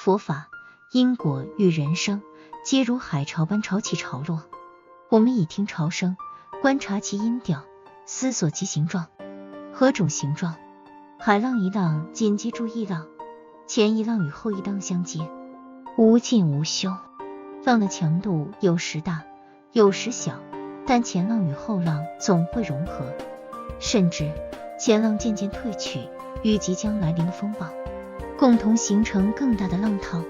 佛法、因果与人生，皆如海潮般潮起潮落。我们以听潮声，观察其音调，思索其形状。何种形状？海浪一浪紧接住一浪，前一浪与后一浪相接，无尽无休。浪的强度有时大，有时小，但前浪与后浪总会融合，甚至前浪渐渐退去，与即将来临的风暴共同形成更大的浪涛。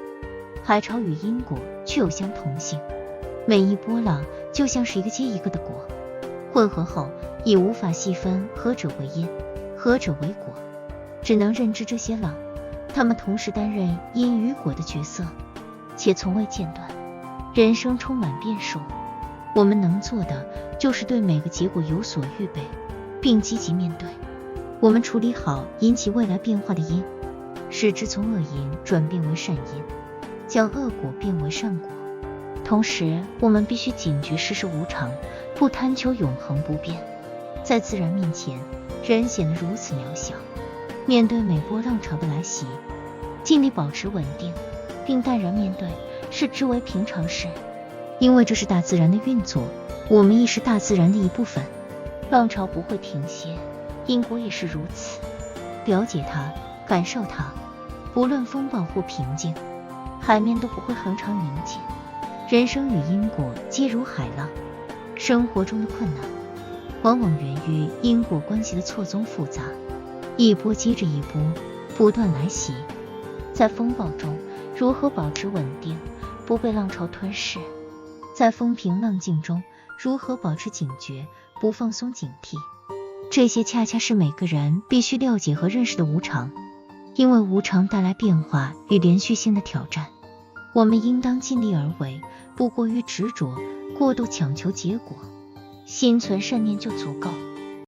海潮与因果具有相同性，每一波浪就像是一个接一个的果，混合后已无法细分何者为因，何者为果，只能认知这些浪，它们同时担任因与果的角色，且从未间断。人生充满变数，我们能做的就是对每个结果有所预备，并积极面对。我们处理好引起未来变化的因，使之从恶因转变为善因，将恶果变为善果。同时，我们必须警觉世事无常，不贪求永恒不变。在自然面前，人显得如此渺小。面对每波浪潮的来袭，尽力保持稳定，并淡然面对，视之为平常事。因为这是大自然的运作，我们亦是大自然的一部分。浪潮不会停歇，因果也是如此。了解它，感受它，不论风暴或平静，海面都不会恒长宁静。人生与因果皆如海浪，生活中的困难往往源于因果关系的错综复杂，一波接着一波不断来袭。在风暴中如何保持稳定，不被浪潮吞噬？在风平浪静中如何保持警觉，不放松警惕？这些恰恰是每个人必须了解和认识的无常，因为无常带来变化与连续性的挑战。我们应当尽力而为，不过于执着，过度强求结果，心存善念就足够。